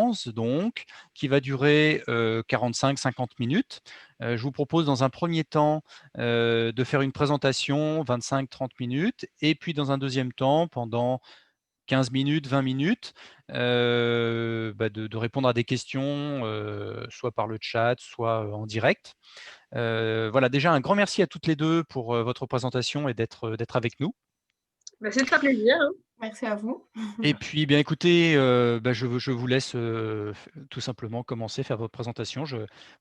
conférence, donc, qui va durer 45-50 minutes. Je vous propose dans un premier temps de faire une présentation 25-30 minutes et puis dans un deuxième temps, pendant 15 minutes, 20 minutes, de répondre à des questions, soit par le chat, soit en direct. Voilà, déjà un grand merci à toutes les deux pour votre présentation et d'être avec nous. C'est un très plaisir. Hein. Merci à vous. Et puis, bien écoutez, je vous laisse tout simplement commencer, faire votre présentation.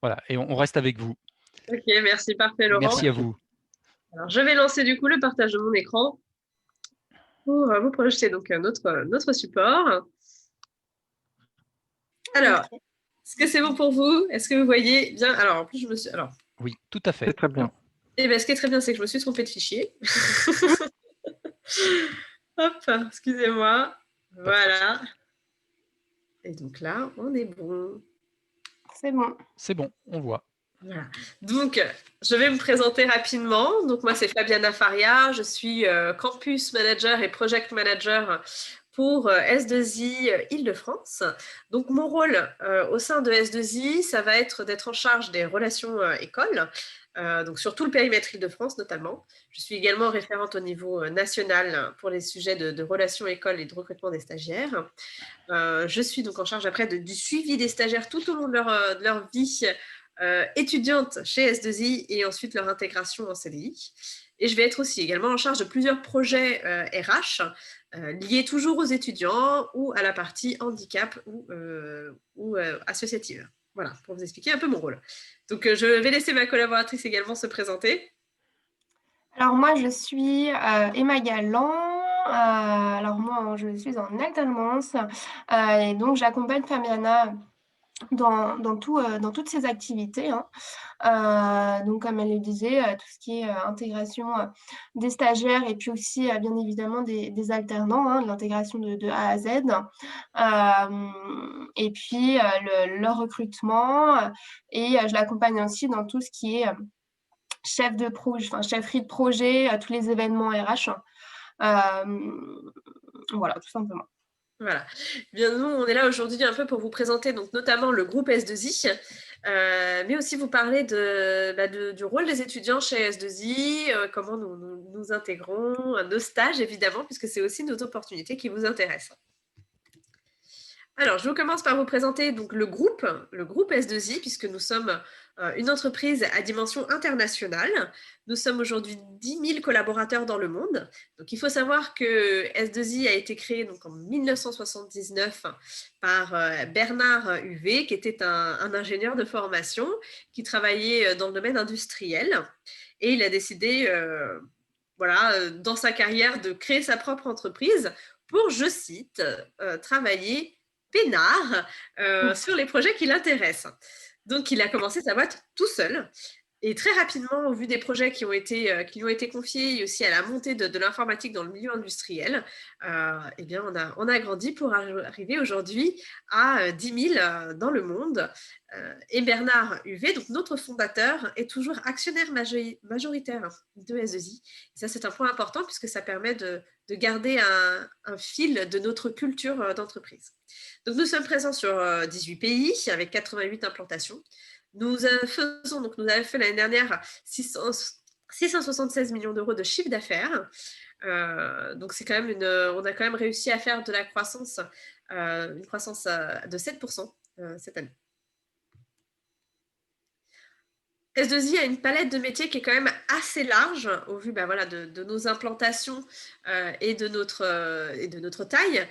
Voilà, et on reste avec vous. Ok, merci, parfait Laurent. Merci à vous. Alors, je vais lancer du coup le partage de mon écran pour vous projeter donc notre support. Alors, Ok. est-ce que c'est bon pour vous? Est-ce que vous voyez bien? Alors, en plus, je me suis... Alors, Oui, tout à fait. C'est très bien. eh bien, ce qui est très bien, c'est que je me suis trompée de fichier. Hop, excusez-moi. Voilà. Et donc là, on est bon. C'est bon. C'est bon, on voit. Voilà. Donc, je vais me présenter rapidement. Donc, moi, c'est Fabiana Faria. Je suis Campus Manager et Project Manager pour S2I Île-de-France. Donc, mon rôle au sein de S2I, ça va être d'être en charge des relations écoles, donc sur tout le périmètre Île-de-France notamment. Je suis également référente au niveau national pour les sujets de relations écoles et de recrutement des stagiaires. Je suis donc en charge après du suivi des stagiaires tout au long de leur vie étudiante chez S2I et ensuite leur intégration en CDI. Et je vais être aussi également en charge de plusieurs projets RH liés toujours aux étudiants ou à la partie handicap ou associative. Voilà, pour vous expliquer un peu mon rôle. Donc, je vais laisser ma collaboratrice également se présenter. Alors moi, je suis Emma Galland. Alors moi, je suis en alternance et donc j'accompagne Fabiana dans toutes ses activités. Hein. Donc comme elle le disait, tout ce qui est intégration des stagiaires et puis aussi bien évidemment des alternants, hein, l'intégration de A à Z. Et puis leur recrutement et je l'accompagne aussi dans tout ce qui est chefferie de projet, tous les événements RH. Voilà, tout simplement. Voilà. Bien, nous, on est là aujourd'hui un peu pour vous présenter donc, notamment le groupe S2I, mais aussi vous parler du rôle des étudiants chez S2I, comment nous intégrons, nos stages évidemment, puisque c'est aussi nos opportunités qui vous intéressent. Alors, je vous commence par vous présenter donc, le groupe S2I, puisque nous sommes une entreprise à dimension internationale. Nous sommes aujourd'hui 10 000 collaborateurs dans le monde. Donc, il faut savoir que S2I a été créé donc, en 1979 par Bernard Huvet, qui était un ingénieur de formation qui travaillait dans le domaine industriel. Et il a décidé, dans sa carrière, de créer sa propre entreprise pour, je cite, travailler peinard sur les projets qui l'intéressent. Donc, il a commencé sa boîte tout seul. Et très rapidement, au vu des projets qui lui ont été confiés et aussi à la montée de l'informatique dans le milieu industriel, eh bien, on a grandi pour arriver aujourd'hui à 10 000 dans le monde. Et Bernard Huvet, donc notre fondateur, est toujours actionnaire majoritaire de S2I. Et ça, c'est un point important puisque ça permet de garder un fil de notre culture d'entreprise. Donc, nous sommes présents sur 18 pays avec 88 implantations. Nous avons fait l'année dernière 676 millions d'euros de chiffre d'affaires. Donc, on a quand même réussi à faire de la croissance, une croissance de 7% cette année. S2I a une palette de métiers qui est quand même assez large au vu de nos implantations et de notre taille.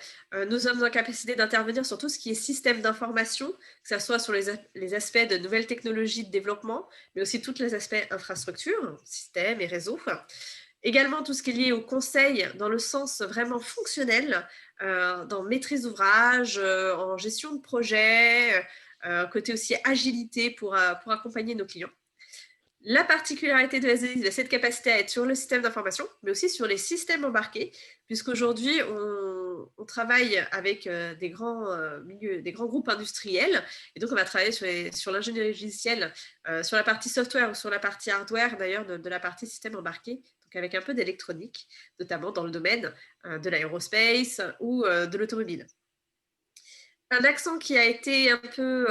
Nous sommes en capacité d'intervenir sur tout ce qui est système d'information, que ce soit sur les aspects de nouvelles technologies de développement, mais aussi tous les aspects infrastructure, système et réseau. Également tout ce qui est lié au conseil dans le sens vraiment fonctionnel, dans maîtrise d'ouvrage, en gestion de projet, côté aussi agilité pour accompagner nos clients. La particularité de S2I, c'est cette capacité à être sur le système d'information, mais aussi sur les systèmes embarqués, puisqu'aujourd'hui, on travaille avec des grands groupes industriels, et donc on va travailler sur l'ingénierie logicielle, sur la partie software ou sur la partie hardware, d'ailleurs, de la partie système embarqué, donc avec un peu d'électronique, notamment dans le domaine de l'aérospace ou de l'automobile. Un accent qui a été un peu,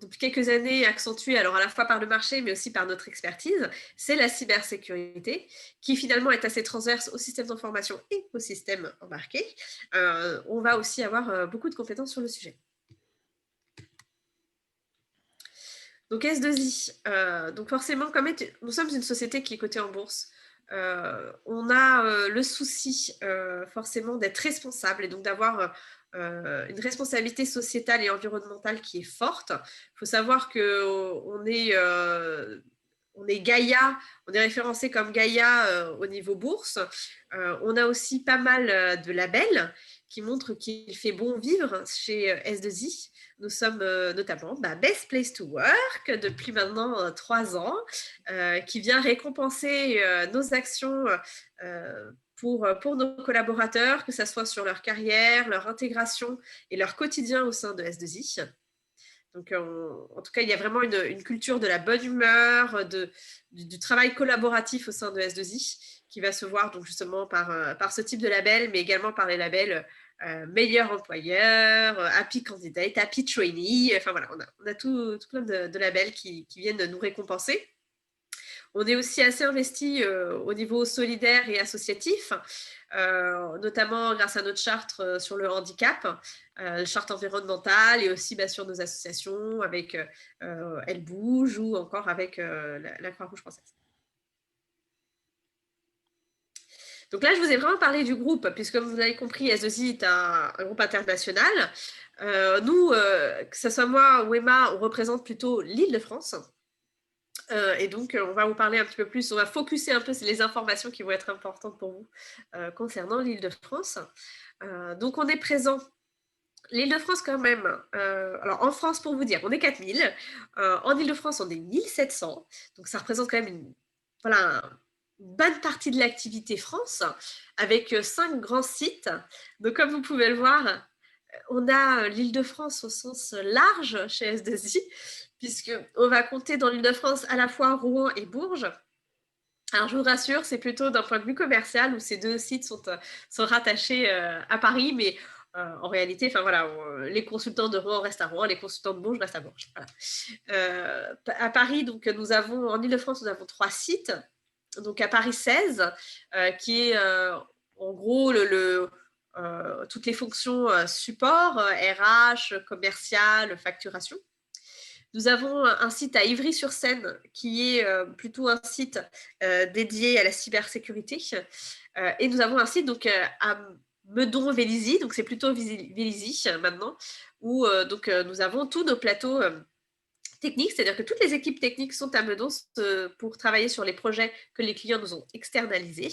depuis quelques années, accentué, alors à la fois par le marché, mais aussi par notre expertise, c'est la cybersécurité, qui finalement est assez transverse au système d'information et au système embarqué. On va aussi avoir beaucoup de compétences sur le sujet. Donc S2I, donc forcément, comme nous sommes une société qui est cotée en bourse, on a le souci forcément d'être responsable et donc d'avoir une responsabilité sociétale et environnementale qui est forte. Il faut savoir qu'on est, on est Gaïa, on est référencé comme Gaïa au niveau bourse. On a aussi pas mal de labels qui montrent qu'il fait bon vivre chez S2I. Nous sommes notamment Best Place to Work depuis maintenant 3 ans, qui vient récompenser nos actions pour nos collaborateurs, que ce soit sur leur carrière, leur intégration et leur quotidien au sein de S2I. Donc, en tout cas, il y a vraiment une culture de la bonne humeur, du travail collaboratif au sein de S2I, qui va se voir donc justement par ce type de label, mais également par les labels meilleur employeur, happy candidate, happy trainee. Enfin voilà, on a tout plein de labels qui viennent nous récompenser. On est aussi assez investi au niveau solidaire et associatif, notamment grâce à notre charte sur le handicap, charte environnementale, et aussi sur nos associations avec Elle Bouge ou encore avec la Croix-Rouge française. Donc là, je vous ai vraiment parlé du groupe, puisque vous l'avez compris, S2I est un groupe international. Nous, que ce soit moi ou Emma, on représente plutôt l'Île-de-France. Et donc, on va vous parler un petit peu plus, on va focuser un peu sur les informations qui vont être importantes pour vous concernant l'Île-de-France. Donc, on est présent. L'Île-de-France quand même, alors en France pour vous dire, on est 4000, en Île-de-France on est 1700, donc ça représente quand même une bonne partie de l'activité France, avec 5 grands sites. Donc comme vous pouvez le voir, on a l'Île-de-France au sens large chez S2I, puisqu'on va compter dans l'Île-de-France à la fois Rouen et Bourges. Alors je vous rassure, c'est plutôt d'un point de vue commercial où ces 2 sites sont rattachés à Paris, mais en réalité, enfin voilà, les consultants de Rouen restent à Rouen, les consultants de Bourges restent à Bourges. Voilà. À Paris, donc en Île-de-France, nous avons 3 sites. Donc à Paris 16, qui est en gros toutes les fonctions support, RH, commercial, facturation. Nous avons un site à Ivry-sur-Seine qui est plutôt un site dédié à la cybersécurité. Et nous avons un site donc, à Meudon-Vélizy, donc c'est plutôt Vélizy maintenant, où nous avons tous nos plateaux techniques, c'est-à-dire que toutes les équipes techniques sont à Meudon pour travailler sur les projets que les clients nous ont externalisés.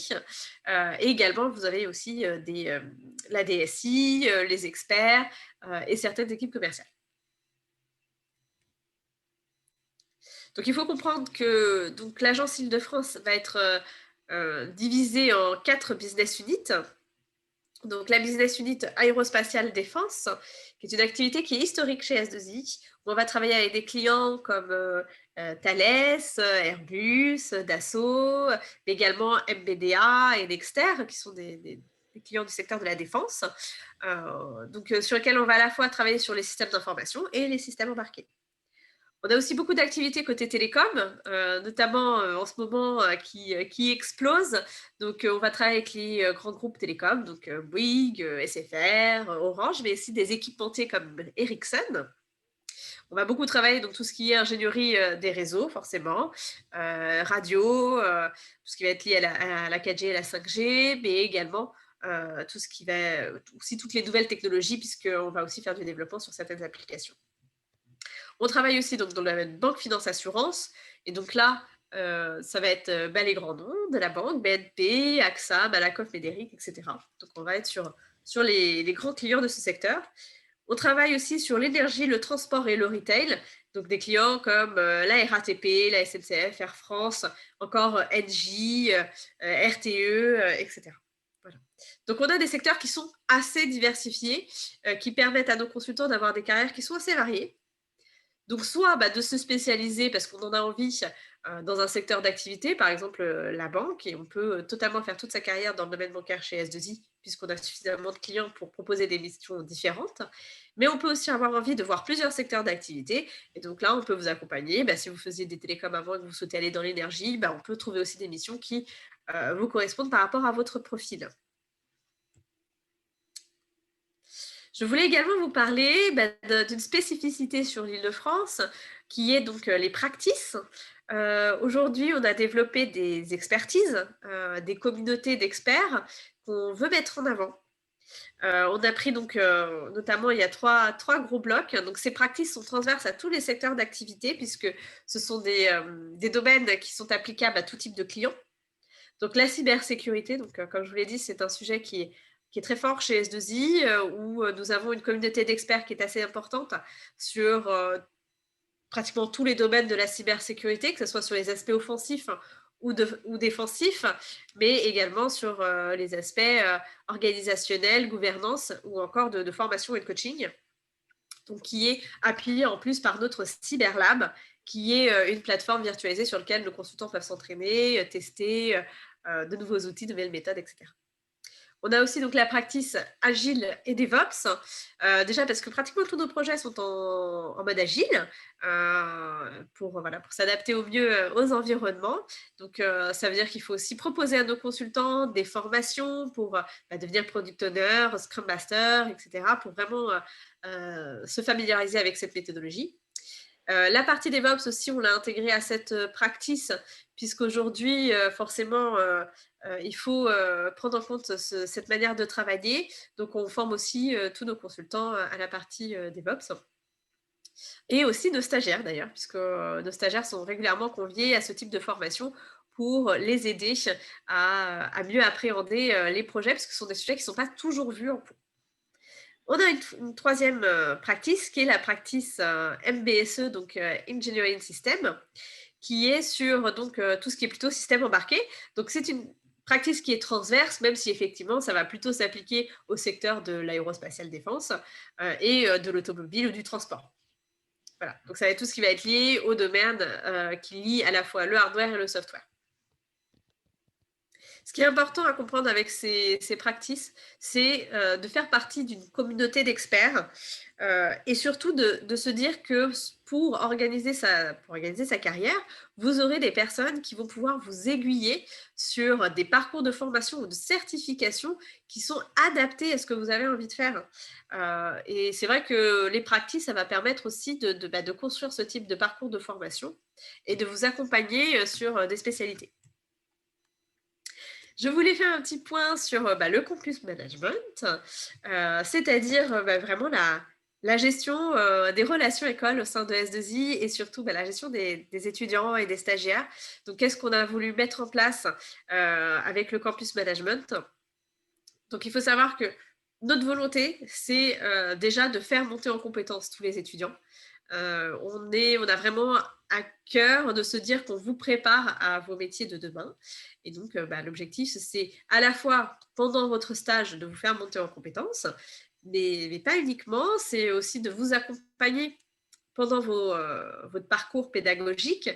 Et également, vous avez aussi la DSI, les experts et certaines équipes commerciales. Donc, il faut comprendre que l'agence Île-de-France va être divisée en 4 business units. Donc, la business unit aérospatiale défense, qui est une activité qui est historique chez S2I, où on va travailler avec des clients comme Thales, Airbus, Dassault, mais également MBDA et Dexter, qui sont des clients du secteur de la défense, sur lesquels on va à la fois travailler sur les systèmes d'information et les systèmes embarqués. On a aussi beaucoup d'activités côté télécom, notamment en ce moment qui explose. Donc, on va travailler avec les grands groupes télécoms, donc Bouygues, SFR, Orange, mais aussi des équipementiers comme Ericsson. On va beaucoup travailler dans tout ce qui est ingénierie des réseaux, forcément, radio, tout ce qui va être lié à la 4G et la 5G, mais également tout ce qui va aussi toutes les nouvelles technologies, puisqu'on va aussi faire du développement sur certaines applications. On travaille aussi donc dans la banque, finance, assurance. Et donc là, ça va être les grands noms de la banque, BNP, AXA, Malakoff, Médéric, etc. Donc on va être sur les grands clients de ce secteur. On travaille aussi sur l'énergie, le transport et le retail. Donc des clients comme la RATP, la SNCF, Air France, encore Engie, RTE, etc. Voilà. Donc on a des secteurs qui sont assez diversifiés, qui permettent à nos consultants d'avoir des carrières qui sont assez variées. Donc, soit de se spécialiser parce qu'on en a envie dans un secteur d'activité, par exemple la banque, et on peut totalement faire toute sa carrière dans le domaine bancaire chez S2I, puisqu'on a suffisamment de clients pour proposer des missions différentes. Mais on peut aussi avoir envie de voir plusieurs secteurs d'activité, et donc là, on peut vous accompagner. Si vous faisiez des télécoms avant et que vous souhaitez aller dans l'énergie, on peut trouver aussi des missions qui vous correspondent par rapport à votre profil. Je voulais également vous parler d'une spécificité sur l'Île-de-France, qui est donc les practices. Aujourd'hui, on a développé des expertises, des communautés d'experts qu'on veut mettre en avant. On a pris donc, notamment, il y a trois gros blocs. Donc, ces practices sont transverses à tous les secteurs d'activité, puisque ce sont des domaines qui sont applicables à tout type de clients. Donc, la cybersécurité, donc, comme je vous l'ai dit, c'est un sujet qui est très fort chez S2I, où nous avons une communauté d'experts qui est assez importante sur pratiquement tous les domaines de la cybersécurité, que ce soit sur les aspects offensifs ou défensifs, mais également sur les aspects organisationnels, gouvernance ou encore de formation et de coaching. Donc, qui est appuyé en plus par notre Cyberlab, qui est une plateforme virtualisée sur laquelle nos consultants peuvent s'entraîner, tester de nouveaux outils, de nouvelles méthodes, etc. On a aussi donc la practice agile et DevOps, déjà parce que pratiquement tous nos projets sont en mode agile pour s'adapter au mieux aux environnements. Donc, ça veut dire qu'il faut aussi proposer à nos consultants des formations pour devenir Product Owner, Scrum Master, etc., pour vraiment se familiariser avec cette méthodologie. La partie DevOps aussi, on l'a intégrée à cette practice, puisqu'aujourd'hui, forcément, il faut prendre en compte cette manière de travailler. Donc, on forme aussi tous nos consultants à la partie DevOps. Et aussi nos stagiaires, d'ailleurs, puisque nos stagiaires sont régulièrement conviés à ce type de formation pour les aider à mieux appréhender les projets, parce que ce sont des sujets qui ne sont pas toujours vus en cours. On a une troisième practice qui est la practice MBSE, donc Engineering System, qui est sur donc, tout ce qui est plutôt système embarqué. Donc, c'est une practice qui est transverse, même si effectivement, ça va plutôt s'appliquer au secteur de l'aérospatiale défense et de l'automobile ou du transport. Voilà, donc ça va être tout ce qui va être lié au domaine qui lie à la fois le hardware et le software. Ce qui est important à comprendre avec ces practices, c'est de faire partie d'une communauté d'experts et surtout de se dire que pour organiser sa carrière, vous aurez des personnes qui vont pouvoir vous aiguiller sur des parcours de formation ou de certification qui sont adaptés à ce que vous avez envie de faire. Et c'est vrai que les practices, ça va permettre aussi de construire ce type de parcours de formation et de vous accompagner sur des spécialités. Je voulais faire un petit point sur le campus management, c'est-à-dire vraiment la gestion des relations écoles au sein de S2I et surtout la gestion des étudiants et des stagiaires. Donc, qu'est-ce qu'on a voulu mettre en place avec le campus management? Donc, il faut savoir que notre volonté, c'est déjà de faire monter en compétence tous les étudiants. On a vraiment à cœur de se dire qu'on vous prépare à vos métiers de demain. Et donc, l'objectif, c'est à la fois pendant votre stage de vous faire monter en compétences, mais pas uniquement, c'est aussi de vous accompagner pendant votre parcours pédagogique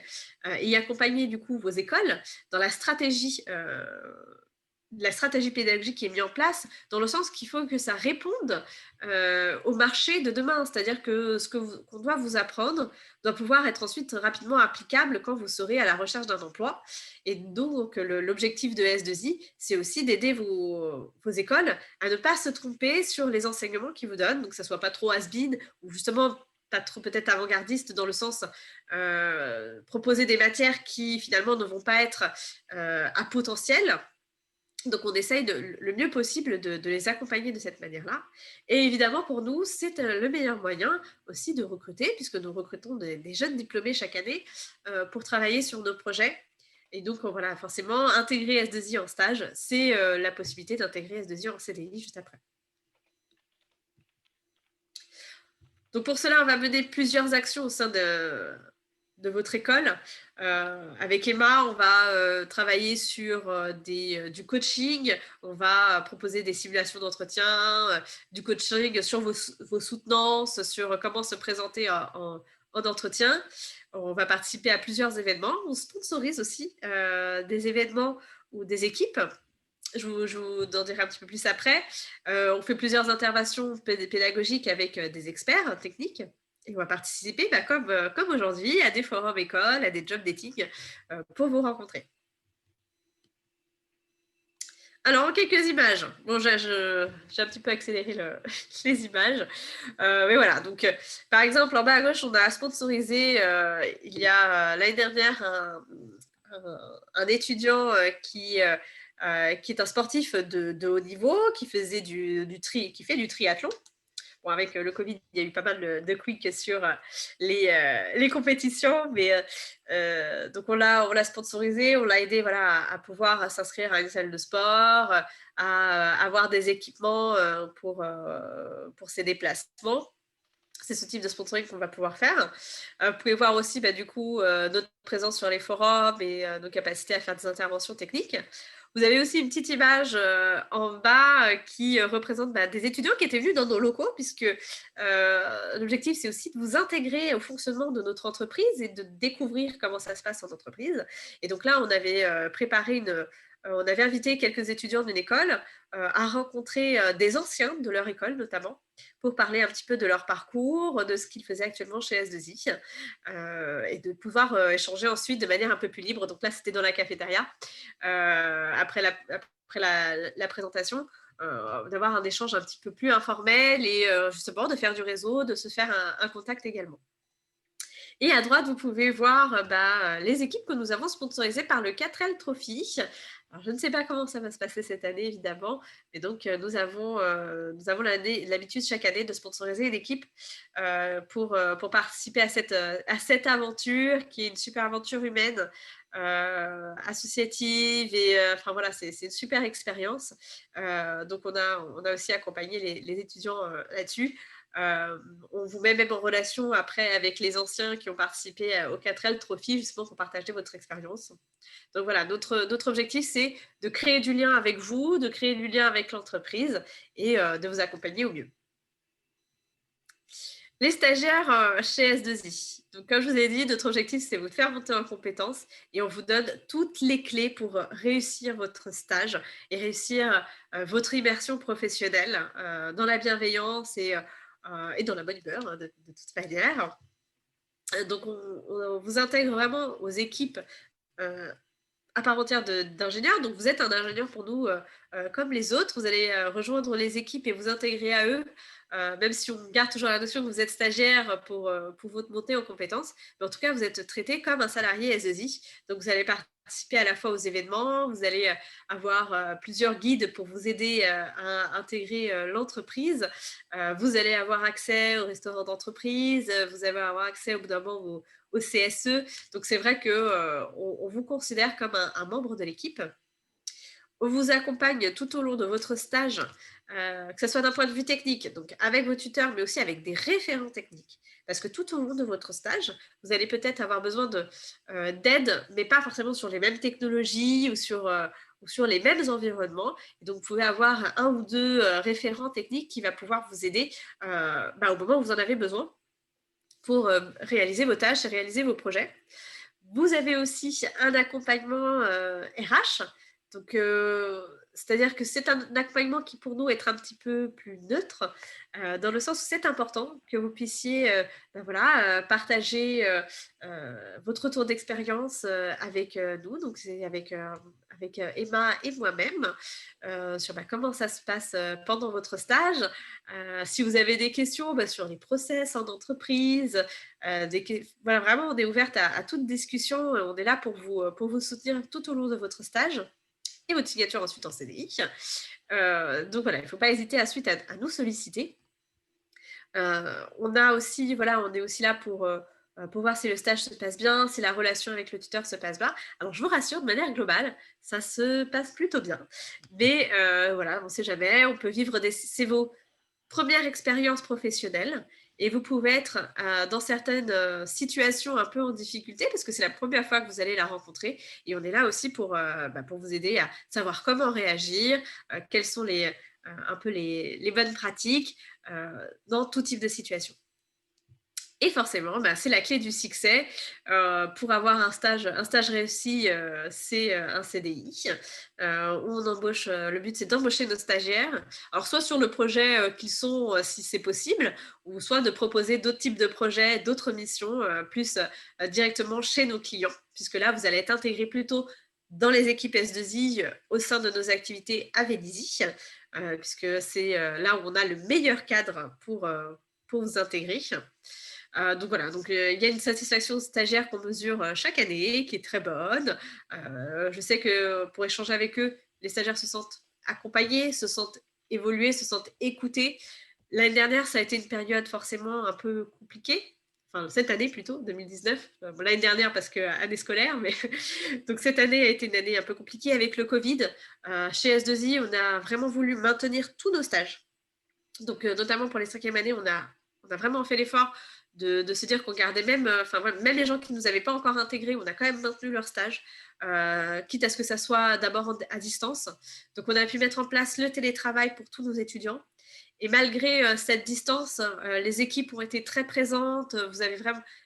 et accompagner du coup vos écoles dans la stratégie pédagogique qui est mise en place, dans le sens qu'il faut que ça réponde au marché de demain. C'est-à-dire que ce qu'on doit vous apprendre doit pouvoir être ensuite rapidement applicable quand vous serez à la recherche d'un emploi. Et donc, l'objectif de S2I, c'est aussi d'aider vos écoles à ne pas se tromper sur les enseignements qu'ils vous donnent, donc que ça ne soit pas trop has-been ou justement pas trop peut-être avant-gardiste dans le sens proposer des matières qui finalement ne vont pas être à potentiel. Donc, on essaye le mieux possible de les accompagner de cette manière-là. Et évidemment, pour nous, c'est le meilleur moyen aussi de recruter, puisque nous recrutons des jeunes diplômés chaque année pour travailler sur nos projets. Et donc, voilà, forcément, intégrer S2I en stage, c'est la possibilité d'intégrer S2I en CDI juste après. Donc, pour cela, on va mener plusieurs actions au sein de votre école. Avec Emma, on va travailler sur du coaching, on va proposer des simulations d'entretien, du coaching sur vos soutenances, sur comment se présenter en entretien. On va participer à plusieurs événements. On sponsorise aussi des événements ou des équipes. Je vous en dirai un petit peu plus après. On fait plusieurs interventions pédagogiques avec des experts techniques. Et on va participer, comme aujourd'hui, à des forums écoles, à des job dating pour vous rencontrer. Alors, en quelques images. Bon, j'ai un petit peu accéléré les images. Mais voilà, donc par exemple, en bas à gauche, on a sponsorisé il y a l'année dernière un étudiant qui est un sportif de haut niveau, qui fait du triathlon. Bon, avec le Covid, il y a eu pas mal de quick sur les compétitions, mais donc on l'a sponsorisé, on l'a aidé à pouvoir s'inscrire à une salle de sport, à avoir des équipements pour ses déplacements. C'est ce type de sponsoring qu'on va pouvoir faire. Vous pouvez voir aussi du coup notre présence sur les forums et nos capacités à faire des interventions techniques. Vous avez aussi une petite image en bas qui représente des étudiants qui étaient venus dans nos locaux, puisque l'objectif, c'est aussi de vous intégrer au fonctionnement de notre entreprise et de découvrir comment ça se passe en entreprise. Et donc là, on avait on avait invité quelques étudiants d'une école à rencontrer des anciens de leur école, notamment, pour parler un petit peu de leur parcours, de ce qu'ils faisaient actuellement chez S2I, et de pouvoir échanger ensuite de manière un peu plus libre. Donc là, c'était dans la cafétéria. Après la présentation, d'avoir un échange un petit peu plus informel et justement de faire du réseau, de se faire un contact également. Et à droite, vous pouvez voir les équipes que nous avons sponsorisées par le 4L Trophy. Alors, je ne sais pas comment ça va se passer cette année, évidemment, mais donc nous avons l'habitude chaque année de sponsoriser une équipe pour participer à cette aventure qui est une super aventure humaine, associative, et enfin voilà, c'est une super expérience. Donc on a aussi accompagné les étudiants là-dessus. On vous met même en relation après avec les anciens qui ont participé au 4L Trophy, justement pour partager votre expérience. Donc voilà, notre objectif, c'est de créer du lien avec vous, de créer du lien avec l'entreprise et de vous accompagner au mieux. Les stagiaires chez S2I. Donc, comme je vous ai dit, notre objectif, c'est de vous faire monter en compétences et on vous donne toutes les clés pour réussir votre stage et réussir votre immersion professionnelle dans la bienveillance et dans la bonne humeur, de toute manière. Donc, on vous intègre vraiment aux équipes à part entière d'ingénieurs. Donc, vous êtes un ingénieur pour nous comme les autres. Vous allez rejoindre les équipes et vous intégrer à eux, même si on garde toujours la notion que vous êtes stagiaire pour votre montée en compétences. Mais en tout cas, vous êtes traité comme un salarié S2I. Donc, vous allez participer à la fois aux événements, vous allez avoir plusieurs guides pour vous aider à intégrer l'entreprise. Vous allez avoir accès au restaurant d'entreprise, vous allez avoir accès au bout d'un moment au CSE. Donc, c'est vrai qu'on vous considère comme un membre de l'équipe. On vous accompagne tout au long de votre stage, que ce soit d'un point de vue technique, donc avec vos tuteurs, mais aussi avec des référents techniques. Parce que tout au long de votre stage, vous allez peut-être avoir besoin d'aide, mais pas forcément sur les mêmes technologies ou sur les mêmes environnements. Et donc, vous pouvez avoir un ou deux référents techniques qui va pouvoir vous aider au moment où vous en avez besoin pour réaliser vos tâches et réaliser vos projets. Vous avez aussi un accompagnement RH. Donc, c'est-à-dire que c'est un accompagnement qui, pour nous, est un petit peu plus neutre, dans le sens où c'est important que vous puissiez partager votre retour d'expérience avec nous. Donc, c'est avec Emma et moi-même sur comment ça se passe pendant votre stage. Si vous avez des questions sur les process en entreprise, vraiment, on est ouverte à toute discussion. On est là pour vous soutenir tout au long de votre stage et votre signature ensuite en CDI. Donc voilà, il ne faut pas hésiter ensuite à nous solliciter. On est aussi là pour voir si le stage se passe bien, si la relation avec le tuteur se passe bien. Alors, je vous rassure, de manière globale, ça se passe plutôt bien. Mais on ne sait jamais, on peut vivre c'est vos premières expériences professionnelles et vous pouvez être dans certaines situations un peu en difficulté parce que c'est la première fois que vous allez la rencontrer et on est là aussi pour vous aider à savoir comment réagir, quelles sont les bonnes pratiques dans tout type de situation. Et forcément, c'est la clé du succès. Pour avoir un stage réussi, c'est un CDI. Où on embauche, le but, c'est d'embaucher nos stagiaires. Alors, soit sur le projet qu'ils sont, si c'est possible, ou soit de proposer d'autres types de projets, d'autres missions, plus directement chez nos clients, puisque là, vous allez être intégré plutôt dans les équipes S2I au sein de nos activités à Vélizy, puisque c'est là où on a le meilleur cadre pour vous intégrer. Donc voilà, il y a une satisfaction stagiaire qu'on mesure chaque année, qui est très bonne. Je sais que pour échanger avec eux, les stagiaires se sentent accompagnés, se sentent évolués, se sentent écoutés. L'année dernière, ça a été une période forcément un peu compliquée. Enfin, cette année plutôt, 2019. L'année dernière parce que année scolaire, mais donc cette année a été une année un peu compliquée avec le Covid. Chez S2I, on a vraiment voulu maintenir tous nos stages. Donc, notamment pour les 5e années, on a vraiment fait l'effort de se dire qu'on gardait même les gens qui ne nous avaient pas encore intégrés, on a quand même maintenu leur stage, quitte à ce que ça soit d'abord à distance. Donc, on a pu mettre en place le télétravail pour tous nos étudiants. Et malgré cette distance, les équipes ont été très présentes.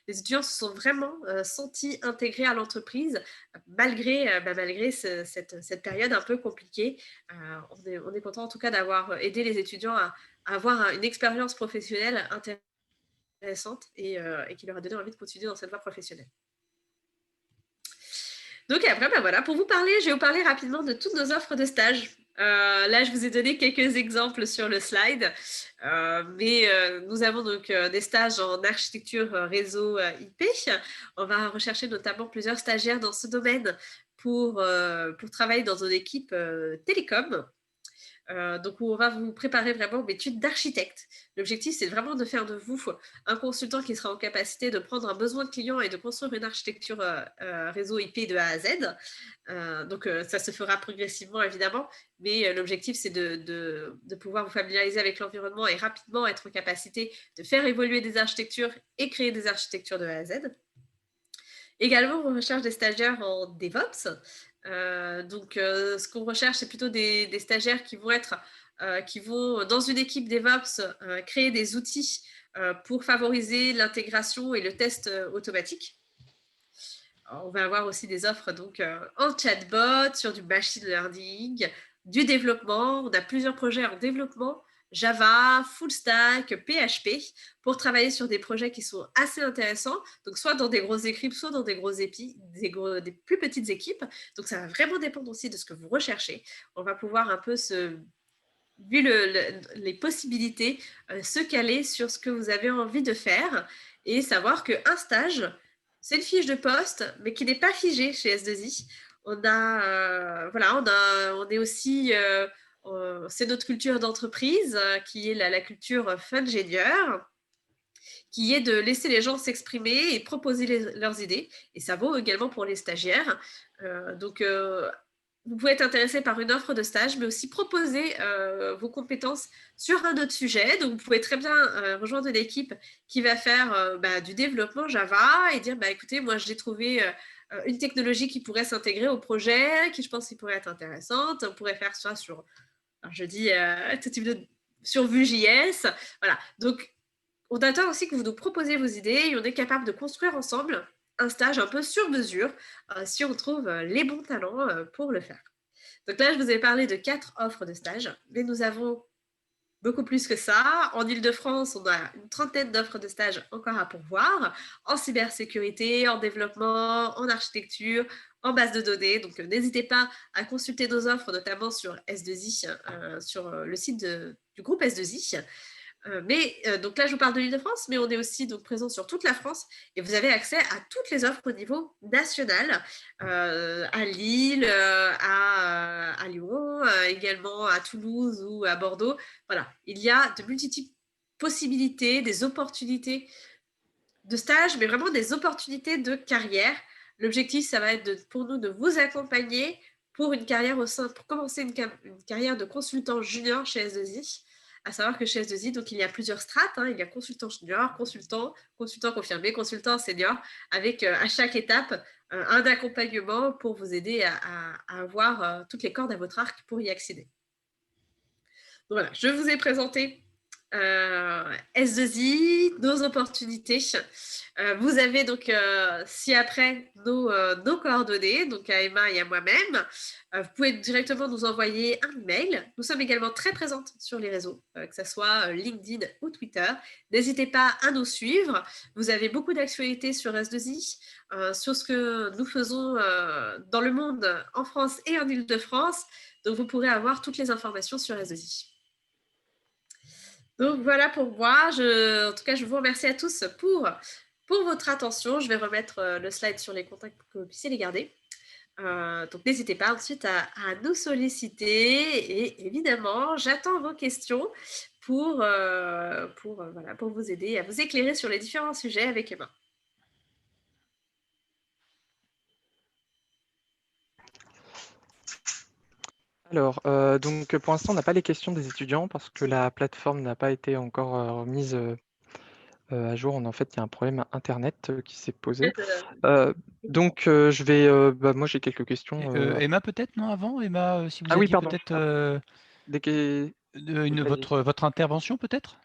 Les étudiants se sont vraiment sentis intégrés à l'entreprise, malgré cette période un peu compliquée. On est content en tout cas d'avoir aidé les étudiants à avoir une expérience professionnelle intéressante et qui leur a donné envie de continuer dans cette voie professionnelle. Donc après, voilà, pour vous parler, je vais vous parler rapidement de toutes nos offres de stage. Là, je vous ai donné quelques exemples sur le slide, mais nous avons donc des stages en architecture réseau IP. On va rechercher notamment plusieurs stagiaires dans ce domaine pour travailler dans une équipe télécom. Donc, on va vous préparer vraiment une étude d'architecte. L'objectif, c'est vraiment de faire de vous un consultant qui sera en capacité de prendre un besoin de client et de construire une architecture réseau IP de A à Z. Donc, ça se fera progressivement, évidemment, mais l'objectif, c'est de pouvoir vous familiariser avec l'environnement et rapidement être en capacité de faire évoluer des architectures et créer des architectures de A à Z. Également, on recherche des stagiaires en DevOps. Ce qu'on recherche, c'est plutôt des stagiaires qui vont dans une équipe DevOps créer des outils pour favoriser l'intégration et le test automatique. Alors, on va avoir aussi des offres en chatbot, sur du machine learning, du développement. On a plusieurs projets en développement, Java, full stack, PHP, pour travailler sur des projets qui sont assez intéressants, donc soit dans des grosses équipes, soit dans des des plus petites équipes. Donc ça va vraiment dépendre aussi de ce que vous recherchez. On va pouvoir un peu vu les possibilités, se caler sur ce que vous avez envie de faire et savoir qu'un stage, c'est une fiche de poste, mais qui n'est pas figée chez S2I. On est aussi, c'est notre culture d'entreprise qui est la culture fun-ingénieur, qui est de laisser les gens s'exprimer et proposer leurs idées. Et ça vaut également pour les stagiaires. Vous pouvez être intéressé par une offre de stage, mais aussi proposer vos compétences sur un autre sujet. Donc, vous pouvez très bien rejoindre une équipe qui va faire du développement Java et dire, écoutez, moi, j'ai trouvé une technologie qui pourrait s'intégrer au projet, qui je pense qui pourrait être intéressante. On pourrait faire ça sur, tout type sur Vue.js. Voilà. Donc, on attend aussi que vous nous proposiez vos idées et on est capable de construire ensemble un stage un peu sur mesure si on trouve les bons talents pour le faire. Donc là, je vous ai parlé de 4 offres de stage, mais nous avons beaucoup plus que ça. En Île-de-France, on a une trentaine d'offres de stage encore à pourvoir, en cybersécurité, en développement, en architecture, en base de données. Donc, n'hésitez pas à consulter nos offres, notamment sur S2I, sur le site du groupe S2I. Donc là, je vous parle de l'Île-de-France, mais on est aussi présent sur toute la France et vous avez accès à toutes les offres au niveau national, à Lille, à Lyon, également à Toulouse ou à Bordeaux. Voilà, il y a de multiples possibilités, des opportunités de stage, mais vraiment des opportunités de carrière. L'objectif, ça va être pour nous de vous accompagner pour une carrière pour commencer une carrière de consultant junior chez S2I. À savoir que chez S2I, donc il y a plusieurs strates. Il y a consultant junior, consultant confirmé, consultant senior, avec à chaque étape un accompagnement pour vous aider à avoir toutes les cordes à votre arc pour y accéder. Donc voilà, je vous ai présenté S2I, nos opportunités. Vous avez donc ci-après nos coordonnées, donc à Emma et à moi-même. Vous pouvez directement nous envoyer un email. Nous sommes également très présentes sur les réseaux, que ce soit LinkedIn ou Twitter. N'hésitez pas à nous suivre. Vous avez beaucoup d'actualités sur S2I, sur ce que nous faisons dans le monde, en France et en Île-de-France. Donc, vous pourrez avoir toutes les informations sur S2I. Donc voilà pour moi. En tout cas, je vous remercie à tous pour votre attention. Je vais remettre le slide sur les contacts pour que vous puissiez les garder. Donc n'hésitez pas ensuite à nous solliciter et évidemment, j'attends vos questions pour vous aider à vous éclairer sur les différents sujets avec Emma. Alors, donc pour l'instant, on n'a pas les questions des étudiants parce que la plateforme n'a pas été encore remise à jour. En fait, il y a un problème Internet qui s'est posé. Donc, moi, j'ai quelques questions. Emma, peut-être, non, avant? Emma, si vous Ah oui, aviez pardon. peut-être Vas-y. votre intervention, peut-être?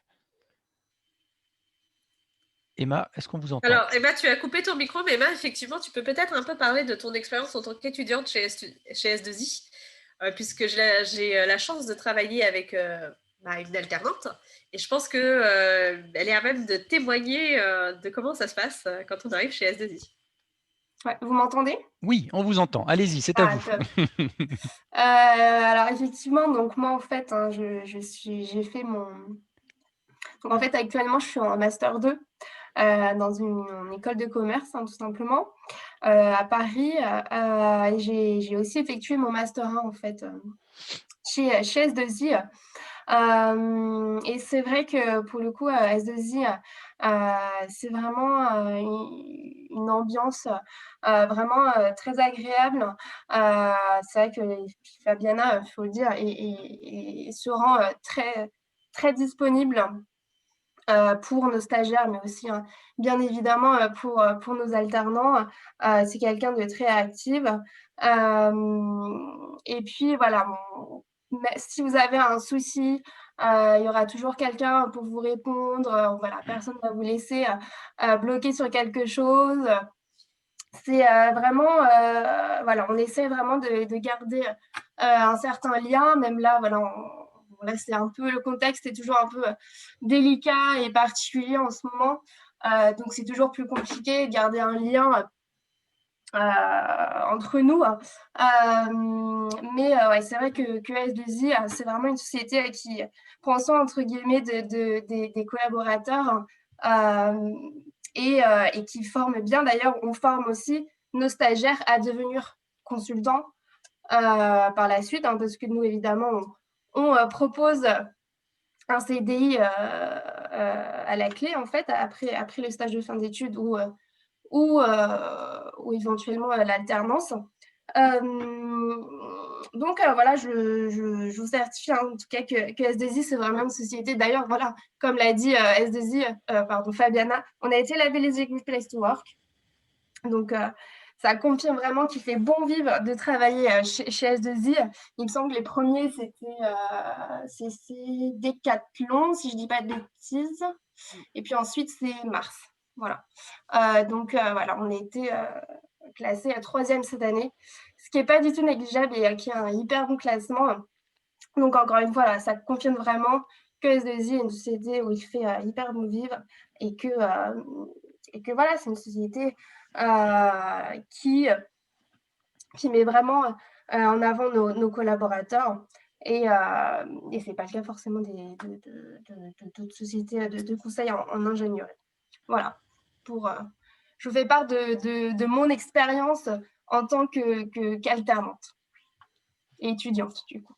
Emma, est-ce qu'on vous entend? Alors, Emma, tu as coupé ton micro, mais Emma, effectivement, tu peux peut-être un peu parler de ton expérience en tant qu'étudiante chez S2I, puisque j'ai la chance de travailler avec une alternante, et je pense qu'elle est à même de témoigner de comment ça se passe quand on arrive chez S2I. Ouais, vous m'entendez? Oui, on vous entend. Allez-y, c'est à vous. Top. Alors effectivement, donc moi en fait, hein, j'ai fait mon... Donc en fait, actuellement, je suis en master 2 dans une école de commerce, hein, tout simplement, à Paris. J'ai aussi effectué mon master 1 en fait chez S2I. Et c'est vrai que pour le coup, S2I, c'est vraiment une ambiance vraiment très agréable. C'est vrai que Fabiana, il faut le dire, se rend très, très disponible pour nos stagiaires, mais aussi bien évidemment pour nos alternants. C'est quelqu'un de très actif. Et puis voilà, si vous avez un souci, il y aura toujours quelqu'un pour vous répondre. Voilà, personne ne va vous laisser bloquer sur quelque chose. C'est vraiment, voilà, on essaie vraiment de garder un certain lien, même là, voilà, là, c'est un peu, le contexte est toujours un peu délicat et particulier en ce moment, donc c'est toujours plus compliqué de garder un lien entre nous. Mais ouais, c'est vrai que S2I, c'est vraiment une société qui prend soin, entre guillemets, des collaborateurs et qui forme bien. D'ailleurs, on forme aussi nos stagiaires à devenir consultants par la suite, hein, parce que nous, évidemment, on propose un CDI à la clé, en fait, après le stage de fin d'études ou éventuellement l'alternance. Donc voilà, je vous certifie en tout cas que S2I, c'est vraiment une société. D'ailleurs, voilà, comme l'a dit S2I, pardon, Fabiana, on a été labellisé Good Place to Work. Donc, ça confirme vraiment qu'il fait bon vivre de travailler chez S2I. Il me semble que les premiers, c'est Decathlon, si je ne dis pas de bêtises. Et puis ensuite, c'est Mars. Voilà. Donc, voilà, on a été classé à 3e cette année, ce qui n'est pas du tout négligeable et qui est un hyper bon classement. Donc, encore une fois, là, ça confirme vraiment que S2I est une société où il fait hyper bon vivre et que voilà, c'est une société qui met vraiment en avant nos collaborateurs. Et ce n'est pas le cas forcément d'autres sociétés de conseil en ingénierie. Voilà. Je vous fais part de mon expérience en tant qu'alternante et étudiante, du coup.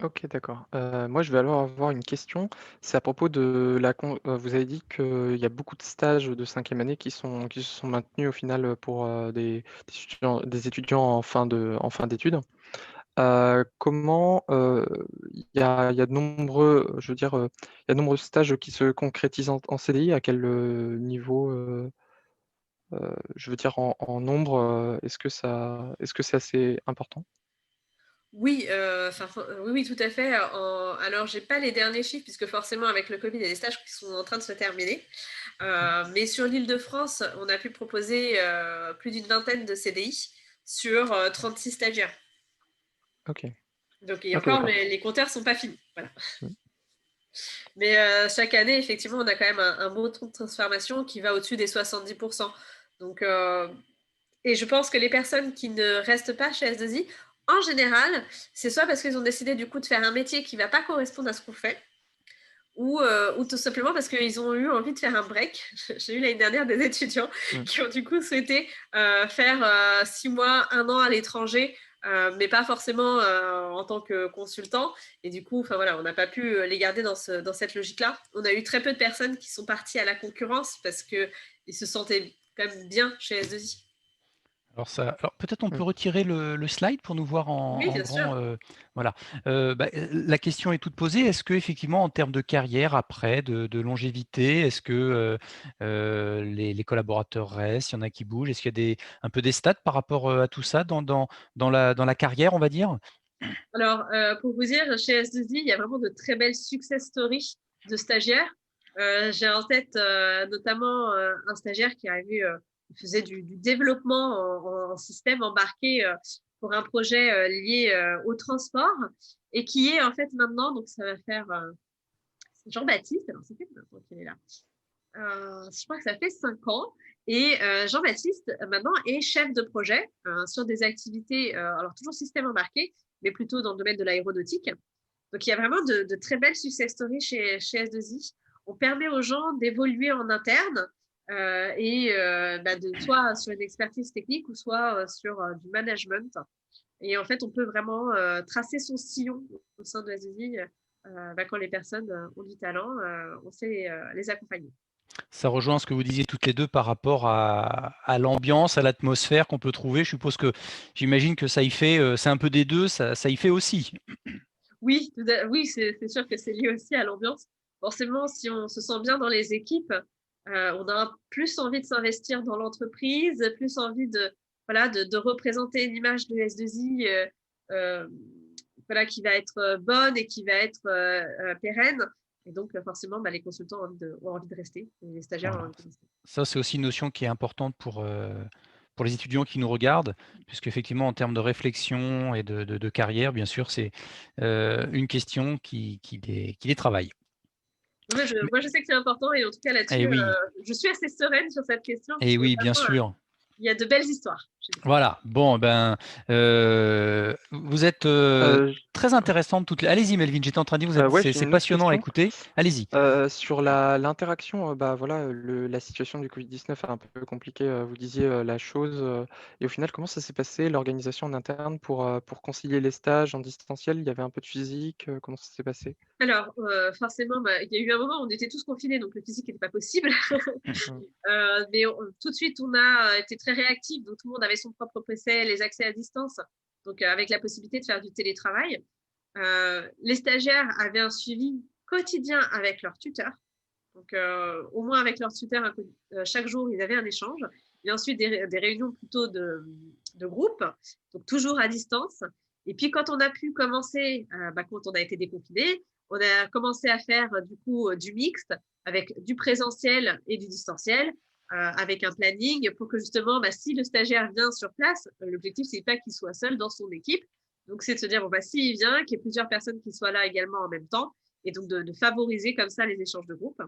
Ok, d'accord. Moi, je vais alors avoir une question. C'est à propos de vous avez dit qu'il y a beaucoup de stages de 5e année qui se sont maintenus au final pour des étudiants en fin d'études. Comment il y a de nombreux, je veux dire, il y a de nombreux stages qui se concrétisent en CDI. À quel niveau, je veux dire en nombre, est-ce que c'est assez important? Oui, oui, oui, tout à fait. Alors, j'ai pas les derniers chiffres, puisque forcément, avec le Covid, il y a des stages qui sont en train de se terminer. Mais sur l'Île-de-France, on a pu proposer plus d'une vingtaine de CDI sur 36 stagiaires. Ok, Donc, et ok, encore, d'accord. les compteurs sont pas finis. Voilà. Mm. Mais chaque année, effectivement, on a quand même un beau taux de transformation qui va au-dessus des 70%. Donc, et je pense que les personnes qui ne restent pas chez S2I, en général, c'est soit parce qu'ils ont décidé du coup de faire un métier qui ne va pas correspondre à ce qu'on fait, ou tout simplement parce qu'ils ont eu envie de faire un break. J'ai eu l'année dernière des étudiants Mm. qui ont du coup souhaité faire 6 mois, 1 an à l'étranger, mais pas forcément en tant que consultant. Et du coup, voilà, on n'a pas pu les garder dans cette logique-là. On a eu très peu de personnes qui sont parties à la concurrence parce qu'ils se sentaient quand même bien chez S2I. Alors peut-être on peut Mm. retirer le slide pour nous voir Oui, en bien sûr. grand. Voilà. La question est toute posée. Est-ce que effectivement, en termes de carrière après, de longévité, est-ce que les collaborateurs restent? Il y en a qui bougent? Est-ce qu'il y a un peu des stats par rapport à tout ça dans la carrière, on va dire? Alors, pour vous dire, chez S2I, il y a vraiment de très belles success stories de stagiaires. J'ai en tête notamment un stagiaire qui est arrivé, il faisait du développement en système embarqué pour un projet lié au transport et qui est en fait maintenant, donc ça va faire c'est Jean-Baptiste, alors c'est fait maintenant qu'il est là. Je crois que ça fait 5 ans. Et Jean-Baptiste, maintenant, est chef de projet sur des activités, alors toujours système embarqué, mais plutôt dans le domaine de l'aéronautique. Donc, il y a vraiment de très belles success stories chez S2I. On permet aux gens d'évoluer en interne soit sur une expertise technique ou soit sur du management. Et en fait, on peut vraiment tracer son sillon au sein de S2I. Quand les personnes ont du talent, on sait les accompagner. Ça rejoint ce que vous disiez toutes les deux par rapport à l'ambiance, à l'atmosphère qu'on peut trouver. Je suppose que j'imagine que ça y fait, c'est un peu des deux, ça y fait aussi. Oui, oui, c'est sûr que c'est lié aussi à l'ambiance. Forcément, si on se sent bien dans les équipes, on a plus envie de s'investir dans l'entreprise, plus envie voilà, de représenter une image de S2I euh, voilà, qui va être bonne et qui va être pérenne. Et donc, forcément, les consultants ont envie de rester, et les stagiaires ont Voilà. envie de rester. Ça, c'est aussi une notion qui est importante pour les étudiants qui nous regardent, puisqu'effectivement, en termes de réflexion et de carrière, bien sûr, c'est une question qui les travaille. Moi, je sais que c'est important et en tout cas Et là-dessus, oui, je suis assez sereine sur cette question parce et que oui, bien vraiment, sûr. il y a de belles histoires. Voilà. Bon, ben, vous êtes Euh, très intéressantes toutes les. Allez-y, Melvin, j'étais en train de dire, ouais, j'ai c'est une autre passionnant à question. écouter. Allez-y. Sur l'interaction, bah voilà, la situation du Covid-19 est un peu compliquée. Vous disiez la chose, et au final, comment ça s'est passé, l'organisation en interne pour concilier les stages en distanciel? Il y avait un peu de physique, comment ça s'est passé? Alors, forcément, il y a eu un moment où on était tous confinés, donc le physique n'était pas possible. Mm. Mais tout de suite, on a été très réactifs. Donc, tout le monde avait son propre PC, les accès à distance, donc avec la possibilité de faire du télétravail. Les stagiaires avaient un suivi quotidien avec leur tuteur. Donc, au moins avec leur tuteur, chaque jour, ils avaient un échange. Et ensuite, des réunions plutôt de groupe, donc toujours à distance. Et puis, quand on a pu commencer, quand on a été déconfiné, on a commencé à faire du coup du mixte avec du présentiel et du distanciel, avec un planning pour que justement, si le stagiaire vient sur place, l'objectif, c'est pas qu'il soit seul dans son équipe. Donc, c'est de se dire, bon, s'il vient, qu'il y ait plusieurs personnes qui soient là également en même temps, et donc de favoriser comme ça les échanges de groupe.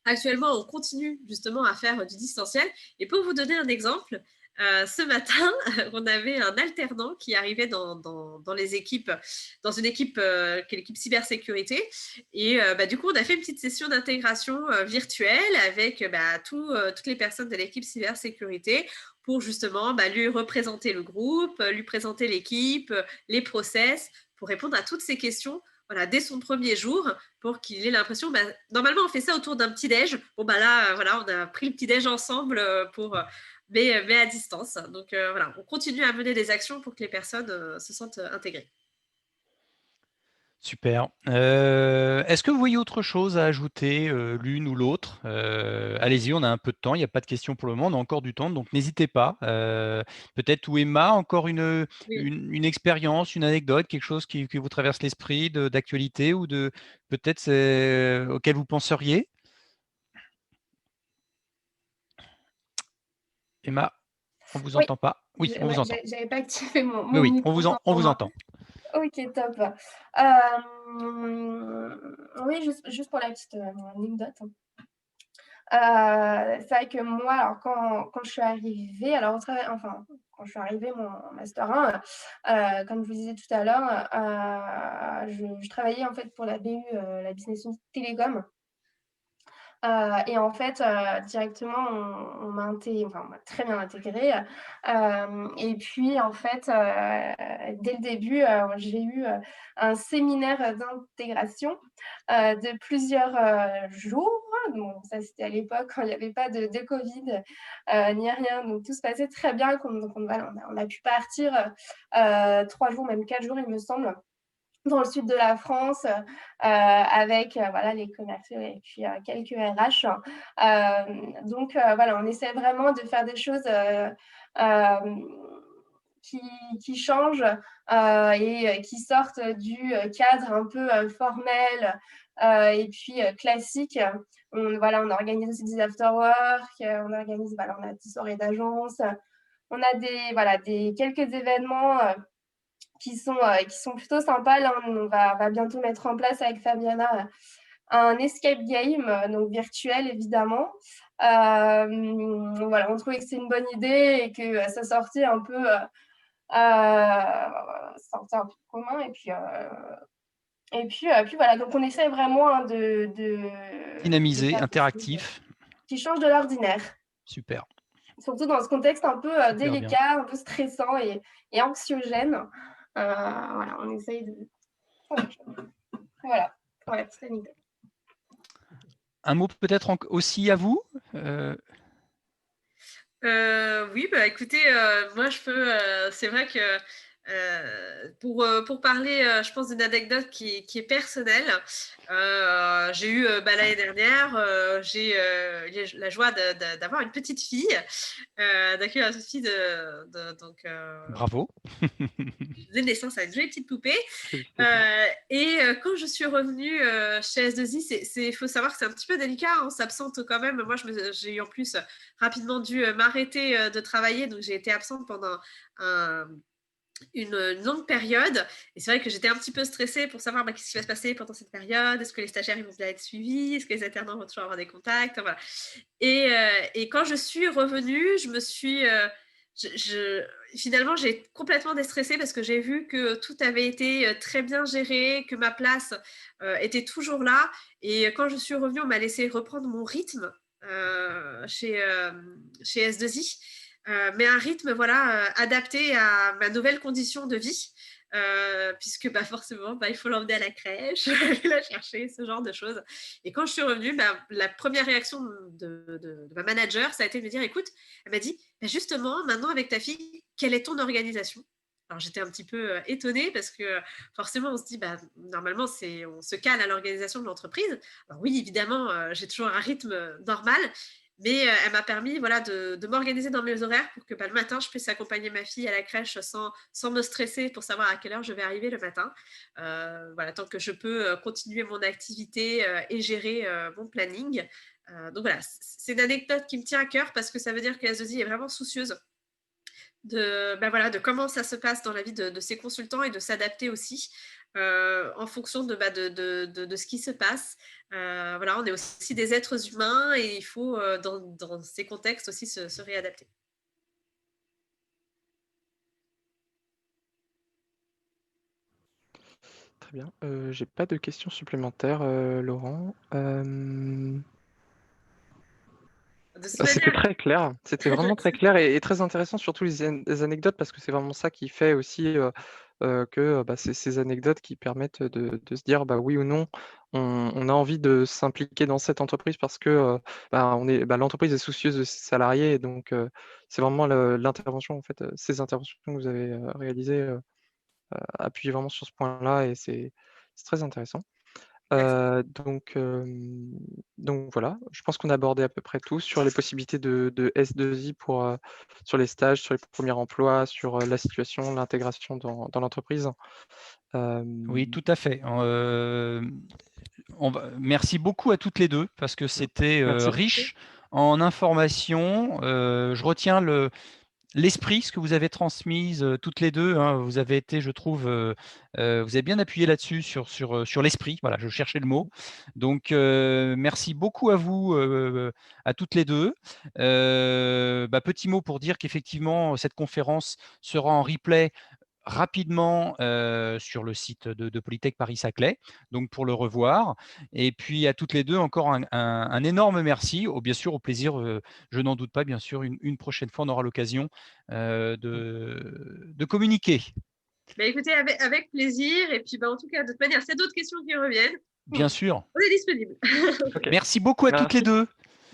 Actuellement, on continue justement à faire du distanciel. Et pour vous donner un exemple, ce matin, on avait un alternant qui arrivait dans les équipes, dans une équipe qui est l'équipe cybersécurité. Et du coup, on a fait une petite session d'intégration virtuelle avec toutes les personnes de l'équipe cybersécurité pour justement lui représenter le groupe, lui présenter l'équipe, les process, pour répondre à toutes ces questions voilà, dès son premier jour pour qu'il ait l'impression, normalement on fait ça autour d'un petit-déj, là, voilà, on a pris le petit-déj ensemble mais à distance. Donc voilà, on continue à mener des actions pour que les personnes se sentent intégrées. Super. Est-ce que vous voyez autre chose à ajouter, l'une ou l'autre? Allez-y, on a un peu de temps, il n'y a pas de questions pour le moment, on a encore du temps, donc n'hésitez pas. Peut-être ou Emma, encore Oui. une expérience, une anecdote, quelque chose qui vous traverse l'esprit d'actualité ou de peut-être auquel vous penseriez? Emma, on vous Oui, entend pas? Oui, on vous ouais, entend. j'avais pas activé Oui, mon oui, micro, on autant on pour vous moi. entend. Ok, top. Oui, juste pour la petite anecdote. C'est vrai que moi, alors quand je suis arrivée, alors au travail, enfin, quand je suis arrivée mon master 1, comme je vous disais tout à l'heure, je travaillais en fait pour la BU, la business unit télécom. Et en fait, directement, on m'a très bien intégrée. Et puis en fait, dès le début, j'ai eu, un séminaire d'intégration, de plusieurs, jours. Bon, ça, c'était à l'époque quand il y avait pas de covid, ni rien, donc tout se passait très bien. Donc voilà, on a pu partir, 3 jours, même 4 jours, il me semble, dans le sud de la France, avec, voilà, les commerciaux et puis, quelques RH. Donc voilà, on essaie vraiment de faire des choses, hem, qui qui changent, et qui sortent du, cadre un peu, formel, et puis, classique. On organise aussi des after work, on a des soirées d'agence, on a des quelques événements, qui sont plutôt sympas. Là, on va bientôt mettre en place avec Fabiana, un escape game, donc virtuel évidemment. Voilà, on trouvait que c'est une bonne idée et que ça sortait un peu du commun. Puis voilà, donc on essaie vraiment, hein, de Dynamisé, faire des choses interactif, qui changent de l'ordinaire, super, surtout dans ce contexte un peu super bien. délicat, un peu stressant et anxiogène. Voilà, on essaye de. Voilà, pour la petite anecdote. Un mot peut-être aussi à vous? Oui, bah écoutez, moi je peux. C'est vrai que pour parler, je pense d'une anecdote qui est personnelle. J'ai eu l'année dernière, j'ai la joie d'avoir une petite fille, d'accueillir une petite fille donc Bravo. je donnais naissance à une jolie petite poupée. Félicitations. Et quand je suis revenue chez S2I, il faut savoir que c'est un petit peu délicat, hein, on s'absente quand même. Moi, j'ai eu en plus rapidement dû m'arrêter de travailler, donc j'ai été absente pendant un, une longue période. Et c'est vrai que j'étais un petit peu stressée pour savoir qu'est-ce qui va se passer pendant cette période. Est-ce que les stagiaires ils vont bien être suivis? Est-ce que les alternants vont toujours avoir des contacts? Voilà. Et quand je suis revenue, je me suis. Finalement, j'ai complètement déstressé parce que j'ai vu que tout avait été très bien géré, que ma place était toujours là. Et quand je suis revenue, on m'a laissé reprendre mon rythme chez S2I, mais un rythme voilà, adapté à ma nouvelle condition de vie. Puisque forcément, il faut l'emmener à la crèche, aller la chercher, ce genre de choses. Et quand je suis revenue, la première réaction de ma manager, ça a été de me dire, écoute, elle m'a dit, justement, maintenant avec ta fille, quelle est ton organisation? Alors j'étais un petit peu étonnée parce que forcément on se dit normalement on se cale à l'organisation de l'entreprise. Alors oui évidemment j'ai toujours un rythme normal, mais elle m'a permis voilà, de m'organiser dans mes horaires pour que le matin, je puisse accompagner ma fille à la crèche sans me stresser pour savoir à quelle heure je vais arriver le matin. Voilà, tant que je peux continuer mon activité et gérer mon planning. Donc voilà, c'est une anecdote qui me tient à cœur parce que ça veut dire que S2I est vraiment soucieuse voilà, de comment ça se passe dans la vie de ces consultants et de s'adapter aussi en fonction de ce qui se passe. Voilà, on est aussi des êtres humains et il faut, dans ces contextes aussi, se réadapter. Très bien. J'ai pas de questions supplémentaires, Laurent. De toute C'était manière, très clair. C'était vraiment très clair et très intéressant, surtout les anecdotes, parce que c'est vraiment ça qui fait aussi que c'est ces anecdotes qui permettent de se dire oui ou non, on a envie de s'impliquer dans cette entreprise parce que l'entreprise est soucieuse de ses salariés. Et donc, c'est vraiment l'intervention, en fait, ces interventions que vous avez réalisées appuient vraiment sur ce point-là et C'est très intéressant. Merci. Donc voilà, je pense qu'on a abordé à peu près tout sur les possibilités de S2I sur les stages, sur les premiers emplois, sur la situation, l'intégration dans l'entreprise. Oui, tout à fait. Merci beaucoup à toutes les deux parce que c'était Merci. riche en informations. Je retiens l'esprit, ce que vous avez transmise toutes les deux. Hein. Vous avez été, je trouve, vous avez bien appuyé là-dessus sur l'esprit. Voilà, je cherchais le mot. Donc, merci beaucoup à vous, à toutes les deux. Petit mot pour dire qu'effectivement, cette conférence sera en replay rapidement sur le site de Polytech Paris-Saclay, donc pour le revoir. Et puis à toutes les deux, encore un énorme merci. Bien sûr, au plaisir, je n'en doute pas, bien sûr, une prochaine fois, on aura l'occasion de communiquer. Écoutez, avec plaisir. Et puis, en tout cas, de toute manière, s'il y a d'autres questions qui reviennent, Bien sûr. on est disponible. Okay. Merci beaucoup à toutes les deux.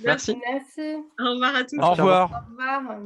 Merci. Merci. Au revoir à tous. Au revoir. Au revoir.